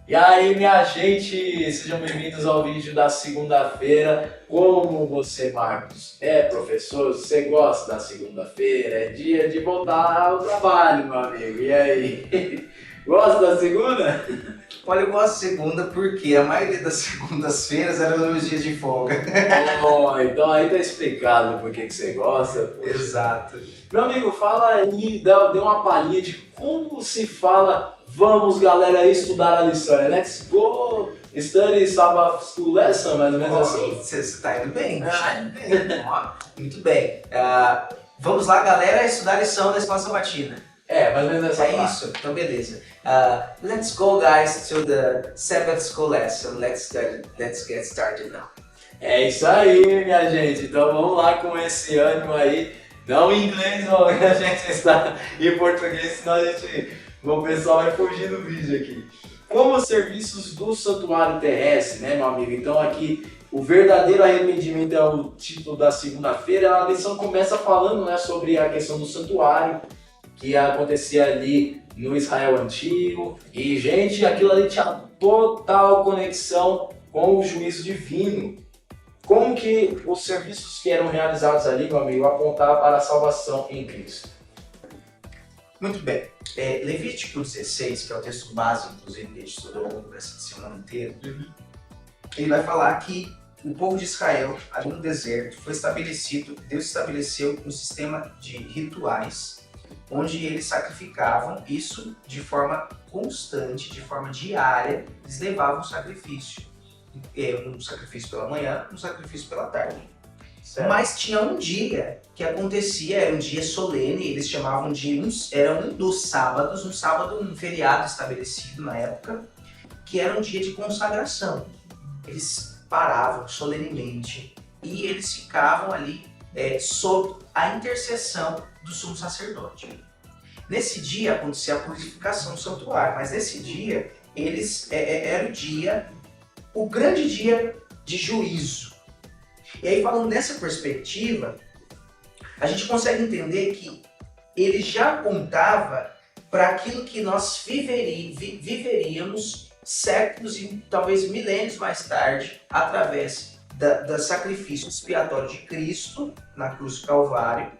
E aí, minha gente, sejam bem-vindos ao vídeo da segunda-feira. Como você, Marcos, é professor, você gosta da segunda-feira? É dia de voltar ao trabalho, meu amigo. E aí? Gosta da segunda? Olha, eu gosto de segunda porque a maioria das segundas-feiras eram meus dias de folga. Oh, então aí tá explicado por que você gosta. Poxa. Exato. Meu amigo, fala aí, dê uma palhinha de como se fala. Vamos, galera, estudar a lição. Let's go study Sabbath School Lesson, mais ou menos assim. Você está indo bem, está indo bem. Ó, muito bem. Vamos lá, galera, estudar a lição da escola sabatina. Mais ou menos essa É isso, então beleza. Let's go, guys, to the Sabbath School lesson. Let's get started now. É isso aí, minha gente. Então vamos lá com esse ânimo aí. Não em inglês, não, a gente está em português, senão o pessoal vai fugir do vídeo aqui. Como os serviços do santuário terrestre, né, meu amigo? Então aqui, o verdadeiro arrependimento é o título da segunda-feira. A lição começa falando, né, sobre a questão do santuário, que acontecia ali no Israel antigo. E, gente, aquilo ali tinha total conexão com o juízo divino. Como que os serviços que eram realizados ali, meu amigo, apontavam para a salvação em Cristo? Muito bem. Levítico 16, que é o texto base, inclusive, que a gente estudou ao longo dessa semana inteira, ele vai falar que o povo de Israel, ali no deserto, foi estabelecido, Deus estabeleceu um sistema de rituais, onde eles sacrificavam isso de forma constante, de forma diária, eles levavam sacrifício. Um sacrifício pela manhã, um sacrifício pela tarde. Certo. Mas tinha um dia que acontecia, era um dia solene, eles chamavam era um dos sábados, um feriado estabelecido na época, que era um dia de consagração. Eles paravam solenemente e eles ficavam ali sob a intercessão do sumo sacerdote. Nesse dia acontecia a purificação do santuário, mas nesse dia era o grande dia de juízo. E aí, falando dessa perspectiva, a gente consegue entender que ele já apontava para aquilo que nós viveríamos séculos e talvez milênios mais tarde, através do sacrifício expiatório de Cristo na cruz do Calvário,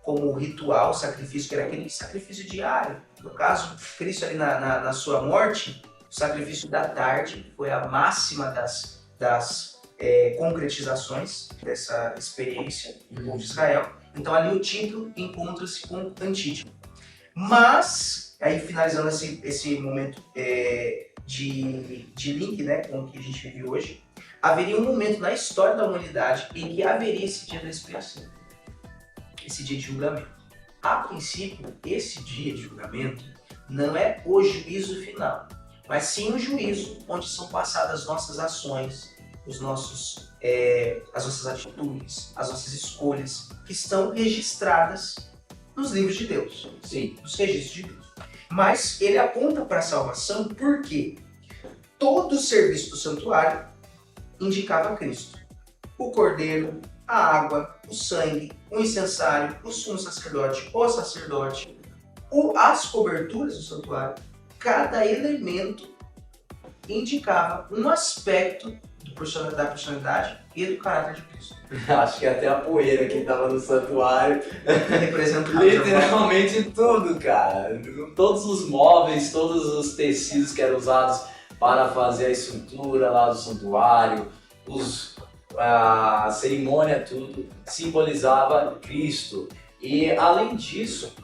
como ritual, sacrifício que era aquele sacrifício diário. No caso, Cristo ali na sua morte, o sacrifício da tarde foi a máxima das concretizações dessa experiência do povo de Israel. Então ali o título encontra-se com o antídoto. Mas, aí finalizando esse momento de link, né, com o que a gente vive hoje, haveria um momento na história da humanidade em que haveria esse dia da expiação, esse dia de julgamento. A princípio, esse dia de julgamento não é o juízo final, mas sim um juízo onde são passadas as nossas ações, as nossas atitudes, as nossas escolhas, que estão registradas nos livros de Deus. Sim. Nos registros de Deus. Mas ele aponta para a salvação porque todo o serviço do santuário indicava Cristo. O cordeiro, a água, o sangue, o incensário, o sumo sacerdote, o sacerdote, as coberturas do santuário, cada elemento indicava um aspecto da personalidade e do caráter de Cristo. Acho que até a poeira que estava no santuário representava literalmente tudo, cara. Todos os móveis, todos os tecidos que eram usados para fazer a estrutura lá do santuário, a cerimônia, tudo simbolizava Cristo. E além disso,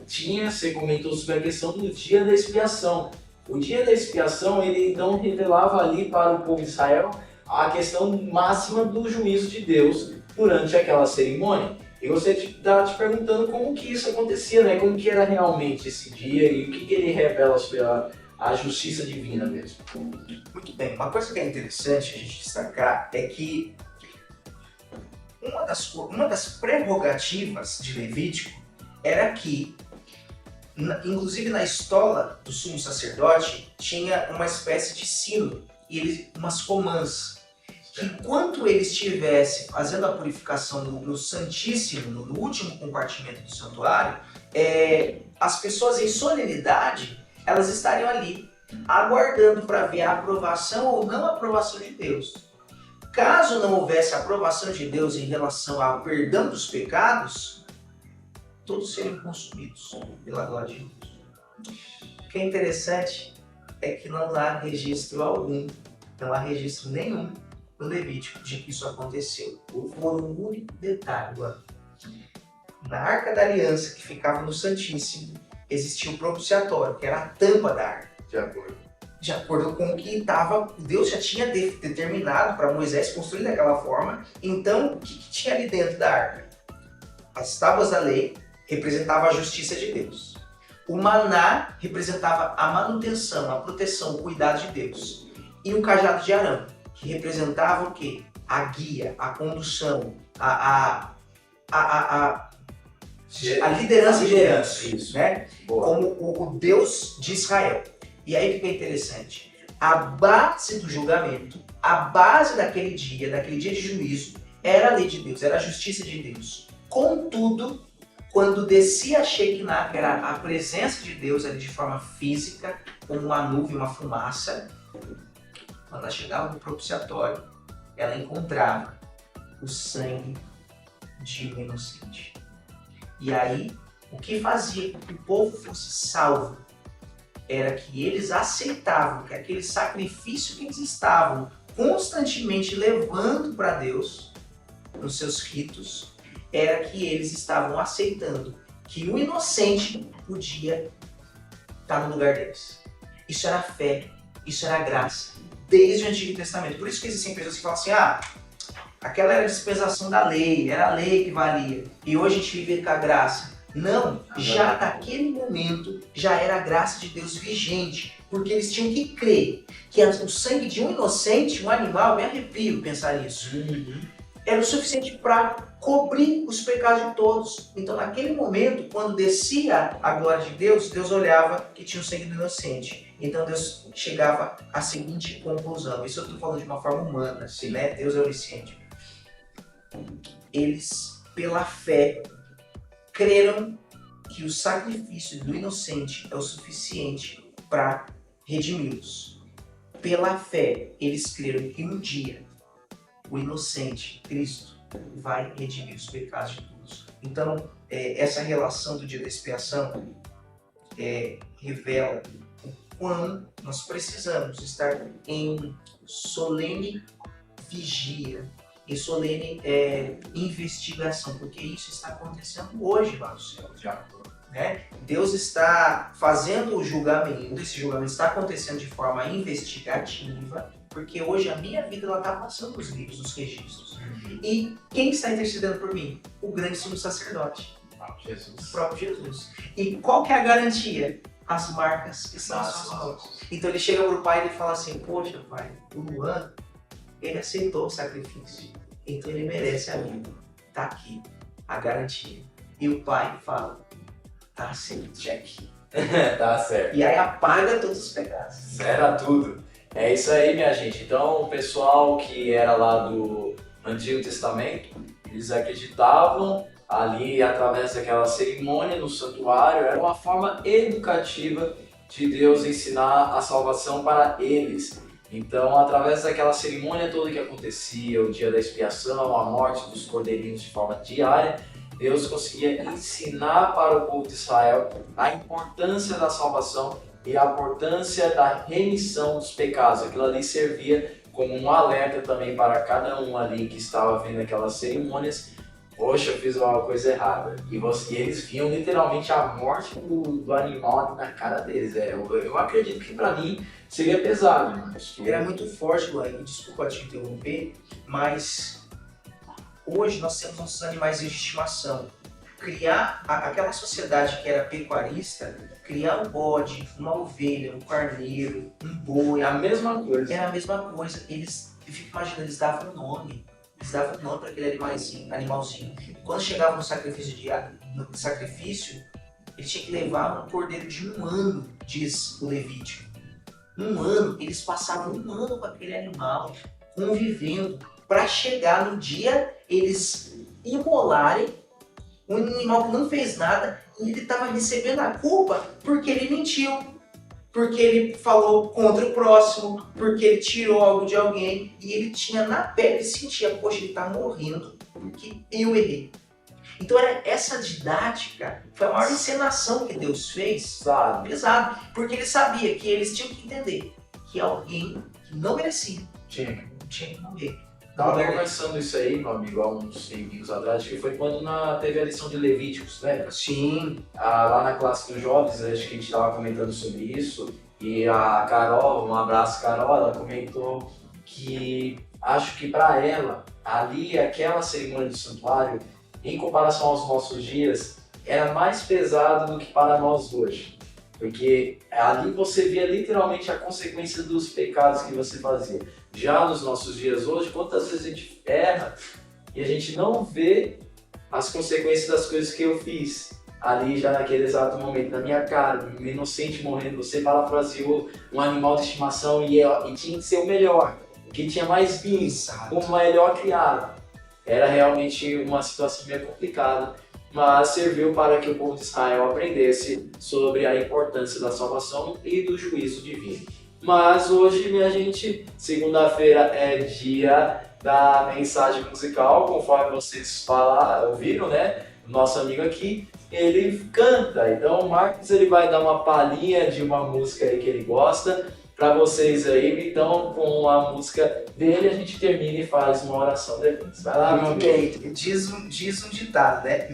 você comentou sobre a questão do dia da expiação. O dia da expiação, ele então revelava ali para o povo de Israel a questão máxima do juízo de Deus durante aquela cerimônia. E você está te perguntando como que isso acontecia, né? Como que era realmente esse dia e o que ele revela sobre a justiça divina mesmo. Muito bem, uma coisa que é interessante a gente destacar é que uma das prerrogativas de Levítico era que, inclusive na estola do sumo sacerdote, tinha uma espécie de sino e umas romãs, que enquanto ele estivesse fazendo a purificação no Santíssimo, no último compartimento do santuário, as pessoas em solenidade, elas estariam ali aguardando para ver a aprovação ou não aprovação de Deus. Caso não houvesse aprovação de Deus em relação ao perdão dos pecados, todos seriam consumidos pela glória de Deus. O que é interessante é que não há registro algum, não há registro nenhum no Levítico de que isso aconteceu. Por um único detalhe, agora. Na Arca da Aliança, que ficava no Santíssimo, existia o propiciatório, que era a tampa da arca. De acordo com o que Deus já tinha determinado para Moisés construir daquela forma. Então, o que tinha ali dentro da arca? As tábuas da lei representavam a justiça de Deus. O maná representava a manutenção, a proteção, o cuidado de Deus. E o cajado de Arão, que representava o quê? A guia, a condução, a liderança de Deus, isso, né? Boa. Como o Deus de Israel. E aí fica interessante. A base do julgamento, a base daquele dia de juízo, era a lei de Deus, era a justiça de Deus. Contudo, quando descia a Shekinah, que era a presença de Deus ali de forma física, como uma nuvem, uma fumaça, quando ela chegava no propiciatório, ela encontrava o sangue de um inocente. E aí, o que fazia com que o povo fosse salvo era que eles aceitavam que aquele sacrifício que eles estavam constantemente levando para Deus, nos seus ritos, era que eles estavam aceitando que o inocente podia estar no lugar deles. Isso era fé, isso era graça, desde o Antigo Testamento. Por isso que existem pessoas que falam assim, aquela era a dispensação da lei, era a lei que valia, e hoje a gente vive com a graça. Não, já naquele momento já era a graça de Deus vigente, porque eles tinham que crer que o sangue de um inocente, um animal, me arrepio pensar nisso, era o suficiente para cobrir os pecados de todos. Então naquele momento, quando descia a glória de Deus, Deus olhava que tinha o sangue do inocente. Então Deus chegava à seguinte conclusão, isso eu estou falando de uma forma humana, assim, né? Deus é onisciente. Eles, pela fé, creram que o sacrifício do inocente é o suficiente para redimi-los. Pela fé, eles creram que um dia o inocente, Cristo, vai redimir os pecados de todos. Então, essa relação do dia da expiação revela o quão nós precisamos estar em solene vigia, em solene investigação, porque isso está acontecendo hoje lá no céu, né? Deus está fazendo o julgamento, esse julgamento está acontecendo de forma investigativa, porque hoje a minha vida está passando nos livros, nos registros. E quem está intercedendo por mim? O grande sumo sacerdote, Jesus. o próprio Jesus. E qual que é a garantia? As marcas que são as suas mãos. Então ele chega para o pai e ele fala assim, poxa pai, o Luan, ele aceitou o sacrifício, então ele merece a vida. Tá aqui a garantia. E o pai fala, tá aceito, check. Tá certo. E aí apaga todos os pecados. Zera tudo. É isso aí, minha gente. Então, o pessoal que era lá do Antigo Testamento, eles acreditavam ali através daquela cerimônia no santuário, era uma forma educativa de Deus ensinar a salvação para eles. Então, através daquela cerimônia toda que acontecia, o dia da expiação, a morte dos cordeirinhos de forma diária, Deus conseguia ensinar para o povo de Israel a importância da salvação e a importância da remissão dos pecados. Aquilo ali servia como um alerta também para cada um ali que estava vendo aquelas cerimônias. Poxa, eu fiz uma coisa errada. E eles viam literalmente a morte do animal ali na cara deles. Eu acredito que para mim seria pesado. Mas era muito forte, Luan. Desculpa te interromper, mas hoje nós temos nossos animais de estimação. Criar aquela sociedade que era pecuarista, criar um bode, uma ovelha, um carneiro, um boi, é a mesma coisa. Era a mesma coisa. Eu fico imaginando, eles davam um nome. Eles davam um nome para aquele animalzinho. Quando chegava no sacrifício ele tinha que levar um cordeiro de 1 ano, diz o Levítico. 1 ano, eles passavam 1 ano com aquele animal, convivendo, para chegar no dia eles imolarem um animal que não fez nada e ele estava recebendo a culpa porque ele mentiu. porque ele falou contra o próximo, porque ele tirou algo de alguém e ele tinha na pele, sentia, poxa, ele tá morrendo porque eu errei. Então era essa didática, foi a maior encenação que Deus fez, Sabe? pesado, porque ele sabia que eles tinham que entender que alguém que não merecia Tinha. tinha que morrer. Tava conversando isso aí, meu amigo, há uns tempos atrás, que foi quando teve a lição de Levíticos, né? Sim, Lá na classe dos jovens, acho que a gente estava comentando sobre isso, e a Carol, um abraço Carol, ela comentou que acho que para ela, ali, aquela cerimônia do santuário, em comparação aos nossos dias, era mais pesado do que para nós hoje. Porque ali você via literalmente a consequência dos pecados que você fazia. Já nos nossos dias hoje, quantas vezes a gente erra e a gente não vê as consequências das coisas que eu fiz ali já naquele exato momento, na minha cara, um inocente morrendo, você parafraseou um animal de estimação e tinha que ser o melhor, que tinha mais bens, o melhor criado. Era realmente uma situação meio complicada, mas serviu para que o povo de Israel aprendesse sobre a importância da salvação e do juízo divino. Mas hoje, minha gente, segunda-feira é dia da mensagem musical, conforme vocês ouviram, né? O nosso amigo aqui, ele canta. Então o Marcos ele vai dar uma palhinha de uma música aí que ele gosta para vocês aí. Então com a música dele a gente termina e faz uma oração depois. Vai lá, meu amigo. ok. Diz um ditado, né?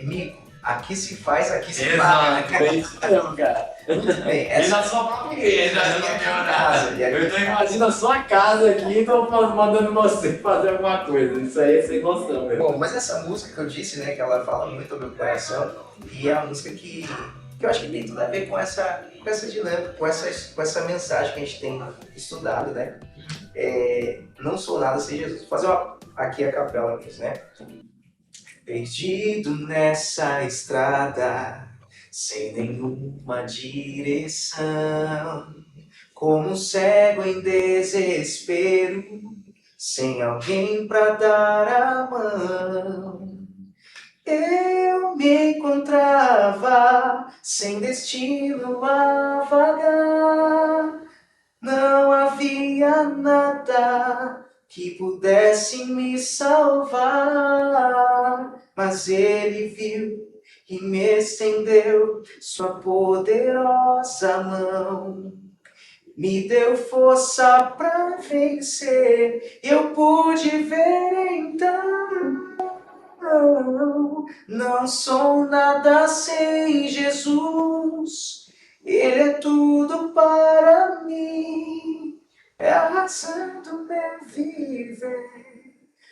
Mico, aqui se faz, aqui se Exato, paga. é isso mesmo, cara. Muito bem, E essa na sua própria igreja, é a minha casa. Eu tô imaginando a sua casa aqui e tô mandando você fazer alguma coisa. Isso aí é sem noção, meu. Bom, mas essa música que eu disse, né, que ela fala muito ao meu coração, e é uma música que eu acho que tem tudo a ver com essa dinâmica, com essa mensagem que a gente tem estudado, né? Não sou nada sem Jesus. Vou fazer aqui a capela mesmo, né? Perdido nessa estrada, sem nenhuma direção, como um cego em desespero, sem alguém pra dar a mão. Eu me encontrava sem destino a vagar, não havia nada que pudesse me salvar, mas ele viu e me estendeu sua poderosa mão. Me deu força pra vencer, eu pude ver então. Não sou nada sem Jesus, Ele é tudo para mim, é a razão do meu viver.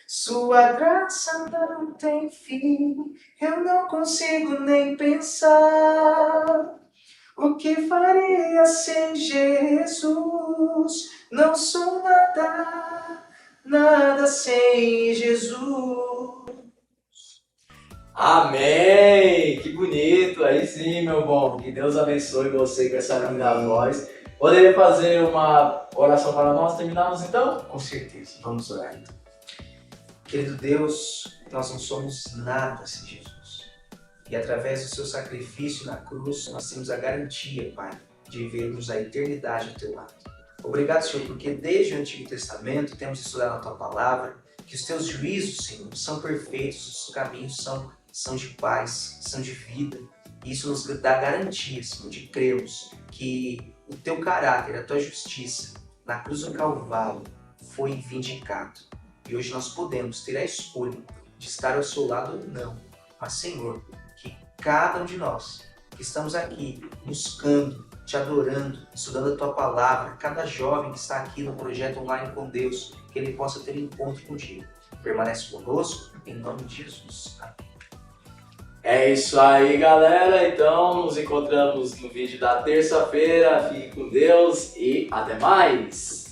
Sua graça não tem fim, eu não consigo nem pensar o que faria sem Jesus. Não sou nada sem Jesus. Amém! Que bonito! Aí sim, meu bom. Que Deus abençoe você com essa linda voz. Poderia fazer uma oração para nós terminarmos então? Com certeza, vamos orar então. Querido Deus, nós não somos nada sem Jesus. E através do seu sacrifício na cruz, nós temos a garantia, Pai, de vivermos a eternidade ao teu lado. Obrigado, Senhor, porque desde o Antigo Testamento temos estudado a tua palavra, que os teus juízos, Senhor, são perfeitos, os caminhos são de paz, são de vida. E isso nos dá garantia, Senhor, de crermos que o teu caráter, a tua justiça, na cruz do Calvário, foi vindicado. E hoje nós podemos ter a escolha de estar ao seu lado ou não. Mas, Senhor, que cada um de nós que estamos aqui buscando, te adorando, estudando a tua palavra, cada jovem que está aqui no projeto Online com Deus, que ele possa ter um encontro contigo. Permanece conosco, em nome de Jesus. Amém. É isso aí, galera. Então, nos encontramos no vídeo da terça-feira. Fique com Deus e até mais!